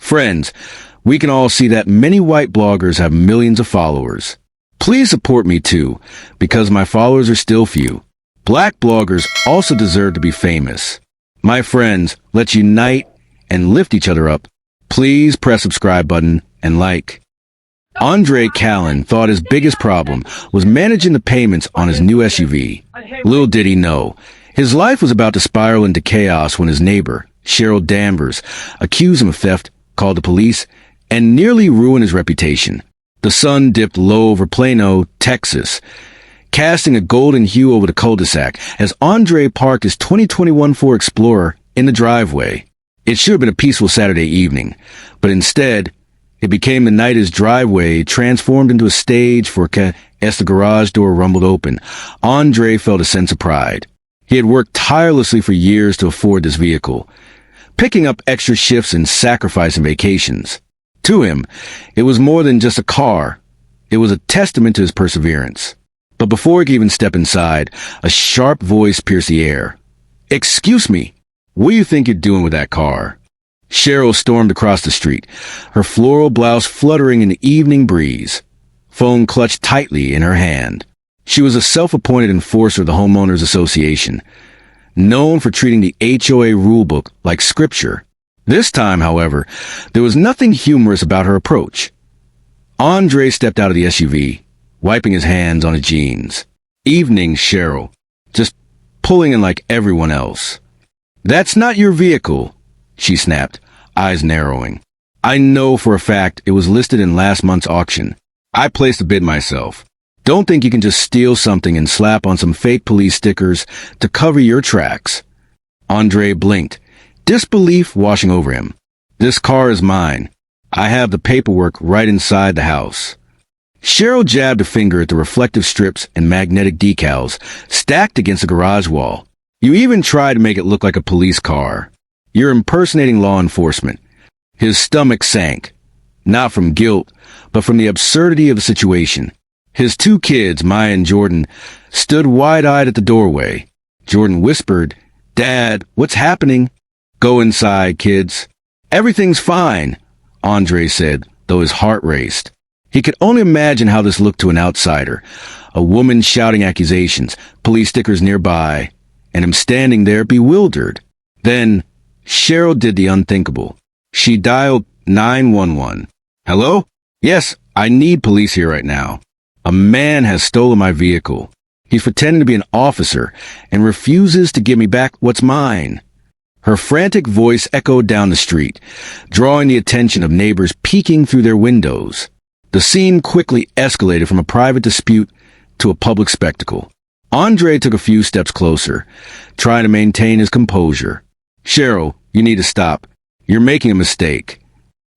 Friends, we can all see that many white bloggers have millions of followers. Please support me too, because my followers are still few. Black bloggers also deserve to be famous. My friends, let's unite and lift each other up. Please press subscribe button and like. Andre Callen thought his biggest problem was managing the payments on his new SUV. Little did he know, his life was about to spiral into chaos when his neighbor, Cheryl Danvers, accused him of theft, called the police, and nearly ruined his reputation. The sun dipped low over Plano, Texas, casting a golden hue over the cul-de-sac as Andre parked his 2021 Ford Explorer in the driveway. It should have been a peaceful Saturday evening, but instead, it became the night his driveway transformed into a stage for as the garage door rumbled open. Andre felt a sense of pride. He had worked tirelessly for years to afford this vehicle, picking up extra shifts and sacrificing vacations. To him, it was more than just a car. It was a testament to his perseverance. But before he could even step inside, a sharp voice pierced the air. "Excuse me, what do you think you're doing with that car?" Cheryl stormed across the street, her floral blouse fluttering in the evening breeze, phone clutched tightly in her hand. She was a self-appointed enforcer of the Homeowners Association, known for treating the HOA rulebook like scripture. This time, however, there was nothing humorous about her approach. Andre stepped out of the SUV, wiping his hands on his jeans. "Evening, Cheryl. Just pulling in like everyone else." "That's not your vehicle," she snapped, eyes narrowing. "I know for a fact it was listed in last month's auction. I placed a bid myself. Don't think you can just steal something and slap on some fake police stickers to cover your tracks." Andre blinked, disbelief washing over him. "This car is mine. I have the paperwork right inside the house." Cheryl jabbed a finger at the reflective strips and magnetic decals stacked against the garage wall. "You even tried to make it look like a police car. You're impersonating law enforcement." His stomach sank, not from guilt, but from the absurdity of the situation. His two kids, Maya and Jordan, stood wide-eyed at the doorway. Jordan whispered, "Dad, what's happening?" "Go inside, kids." "Everything's fine," Andre said, though his heart raced. He could only imagine how this looked to an outsider. A woman shouting accusations, police stickers nearby, and him standing there bewildered. Then, Cheryl did the unthinkable. She dialed 911. "Hello? Yes, I need police here right now. A man has stolen my vehicle. He's pretending to be an officer and refuses to give me back what's mine." Her frantic voice echoed down the street, drawing the attention of neighbors peeking through their windows. The scene quickly escalated from a private dispute to a public spectacle. Andre took a few steps closer, trying to maintain his composure. "Cheryl, you need to stop. You're making a mistake.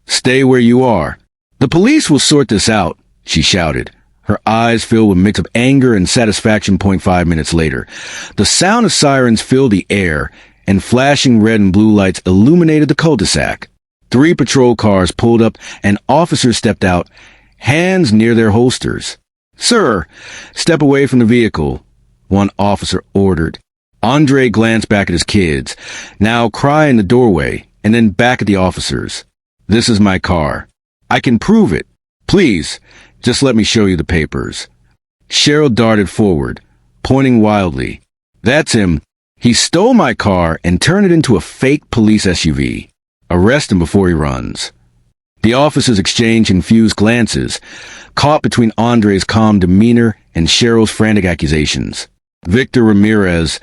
Stay where you are. The police will sort this out," she shouted, her eyes filled with a mix of anger and satisfaction. 5 minutes later, the sound of sirens filled the air, and flashing red and blue lights illuminated the cul-de-sac. 3 patrol cars pulled up and officers stepped out, hands near their holsters. "Sir, step away from the vehicle," one officer ordered. Andre glanced back at his kids, now crying in the doorway, and then back at the officers. "This is my car. I can prove it. Please, just let me show you the papers." Cheryl darted forward, pointing wildly. "That's him. He stole my car and turned it into a fake police SUV. Arrest him before he runs." The officers exchanged confused glances, caught between Andre's calm demeanor and Cheryl's frantic accusations. Victor Ramirez,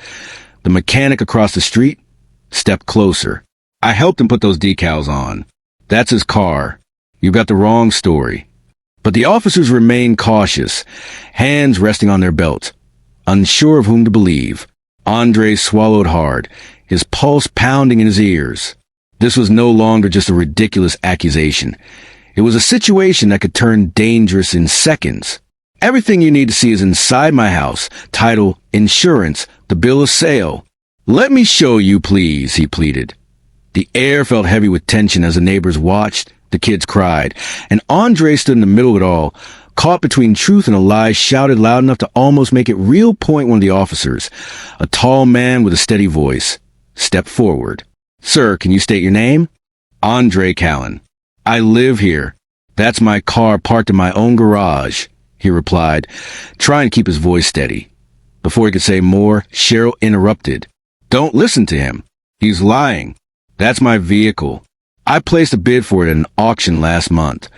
the mechanic across the street, stepped closer. "I helped him put those decals on. That's his car. You got the wrong story." But the officers remained cautious, hands resting on their belts, unsure of whom to believe. Andre swallowed hard, his pulse pounding in his ears. This was no longer just a ridiculous accusation. It was a situation that could turn dangerous in seconds. "Everything you need to see is inside my house. Title, insurance, the bill of sale." "Let me show you, please," he pleaded. The air felt heavy with tension as the neighbors watched, the kids cried, and Andre stood in the middle of it all, caught between truth and a lie, shouted loud enough to almost make it real. One of the officers, a tall man with a steady voice, stepped forward. "Sir, can you state your name?" "Andre Callen." I live here. That's my car parked in my own garage, he replied, trying to keep his voice steady. Before he could say more, Cheryl interrupted. Don't listen to him. He's lying. That's my vehicle. I placed a bid for it at an auction last month.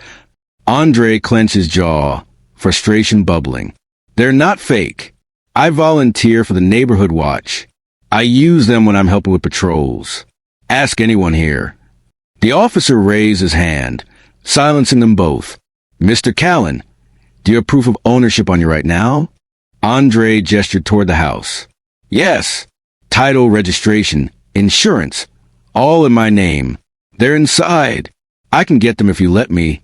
Andre clenched his jaw, frustration bubbling. They're not fake. I volunteer for the neighborhood watch. I use them when I'm helping with patrols. Ask anyone here. The officer raised his hand, silencing them both. Mr. Callan, do you have proof of ownership on you right now? Andre gestured toward the house. Yes. Title, registration, insurance, all in my name. They're inside. I can get them if you let me.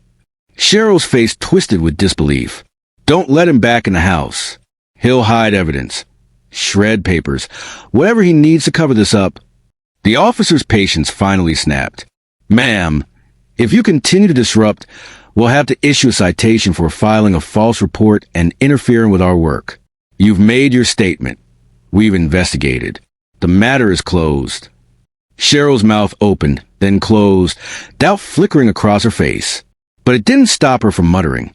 Cheryl's face twisted with disbelief. Don't let him back in the house. He'll hide evidence, shred papers, whatever he needs to cover this up. The officer's patience finally snapped. Ma'am, if you continue to disrupt, we'll have to issue a citation for filing a false report and interfering with our work. You've made your statement. We've investigated. The matter is closed. Cheryl's mouth opened, then closed, doubt flickering across her face. But it didn't stop her from muttering.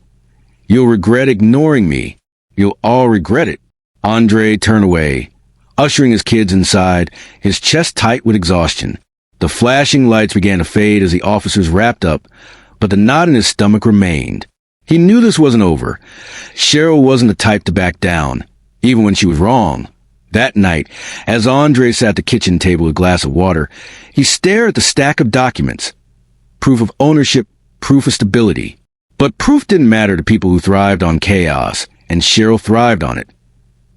You'll regret ignoring me. You'll all regret it. Andre turned away, ushering his kids inside, his chest tight with exhaustion. The flashing lights began to fade as the officers wrapped up, but the knot in his stomach remained. He knew this wasn't over. Cheryl wasn't the type to back down, even when she was wrong. That night, as Andre sat at the kitchen table with a glass of water, he stared at the stack of documents. Proof of ownership, proof of stability. But proof didn't matter to people who thrived on chaos, and Cheryl thrived on it.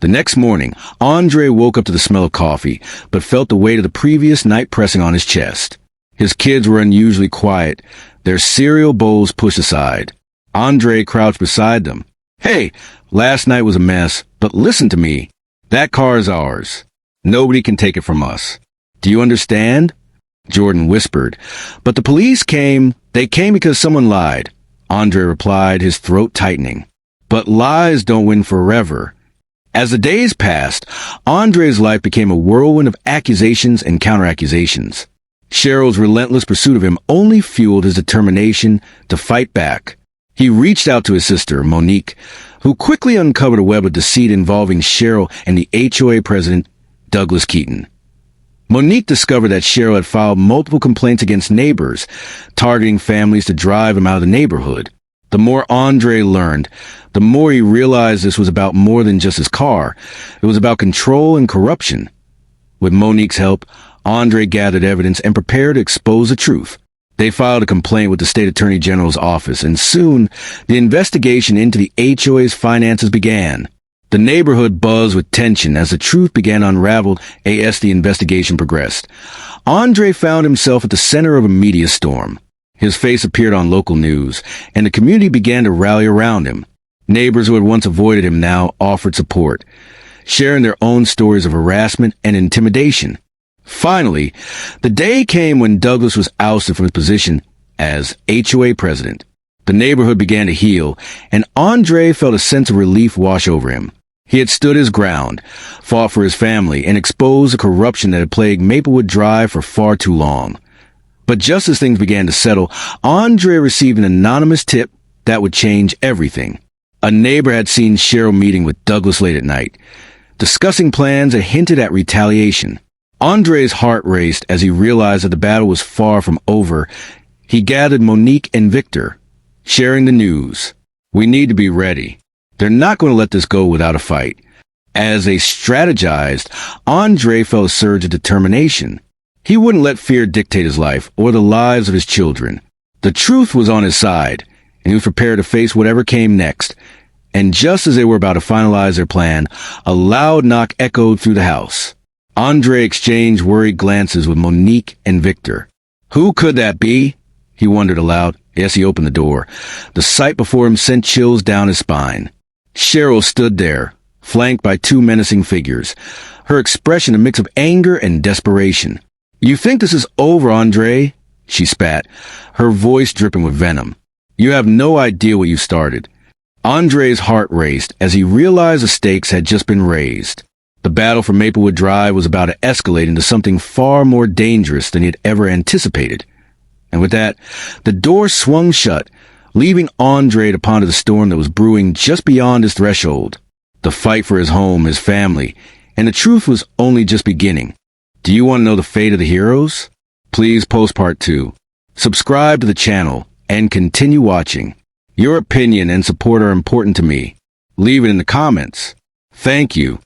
The next morning, Andre woke up to the smell of coffee, but felt the weight of the previous night pressing on his chest. His kids were unusually quiet, their cereal bowls pushed aside. Andre crouched beside them. Hey, last night was a mess, but listen to me. That car is ours. Nobody can take it from us. Do you understand? Jordan whispered. But the police came. They came because someone lied. Andre replied, his throat tightening. But lies don't win forever. As the days passed, Andre's life became a whirlwind of accusations and counter-accusations. Cheryl's relentless pursuit of him only fueled his determination to fight back. He reached out to his sister, Monique, who quickly uncovered a web of deceit involving Cheryl and the HOA president, Douglas Keaton. Monique discovered that Cheryl had filed multiple complaints against neighbors, targeting families to drive him out of the neighborhood. The more Andre learned, the more he realized this was about more than just his car. It was about control and corruption. With Monique's help, Andre gathered evidence and prepared to expose the truth. They filed a complaint with the state attorney general's office, and soon the investigation into the HOA's finances began. The neighborhood buzzed with tension as the truth began to unravel as the investigation progressed. Andre found himself at the center of a media storm. His face appeared on local news, and the community began to rally around him. Neighbors who had once avoided him now offered support, sharing their own stories of harassment and intimidation. Finally, the day came when Douglas was ousted from his position as HOA president. The neighborhood began to heal, and Andre felt a sense of relief wash over him. He had stood his ground, fought for his family, and exposed the corruption that had plagued Maplewood Drive for far too long. But just as things began to settle, Andre received an anonymous tip that would change everything. A neighbor had seen Cheryl meeting with Douglas late at night, discussing plans that hinted at retaliation. Andre's heart raced as he realized that the battle was far from over. He gathered Monique and Victor, sharing the news. We need to be ready. They're not going to let this go without a fight. As they strategized, Andre felt a surge of determination. He wouldn't let fear dictate his life or the lives of his children. The truth was on his side, and he was prepared to face whatever came next. And just as they were about to finalize their plan, a loud knock echoed through the house. Andre exchanged worried glances with Monique and Victor. Who could that be? He wondered aloud as he opened the door. The sight before him sent chills down his spine. Cheryl stood there, flanked by two menacing figures, her expression a mix of anger and desperation. You think this is over, Andre? She spat, her voice dripping with venom. You have no idea what you started. Andre's heart raced as he realized the stakes had just been raised. The battle for Maplewood Drive was about to escalate into something far more dangerous than he had ever anticipated. And with that, the door swung shut, leaving Andre to ponder the storm that was brewing just beyond his threshold. The fight for his home, his family, and the truth was only just beginning. Do you want to know the fate of the heroes? Please post part 2. Subscribe to the channel and continue watching. Your opinion and support are important to me. Leave it in the comments. Thank you.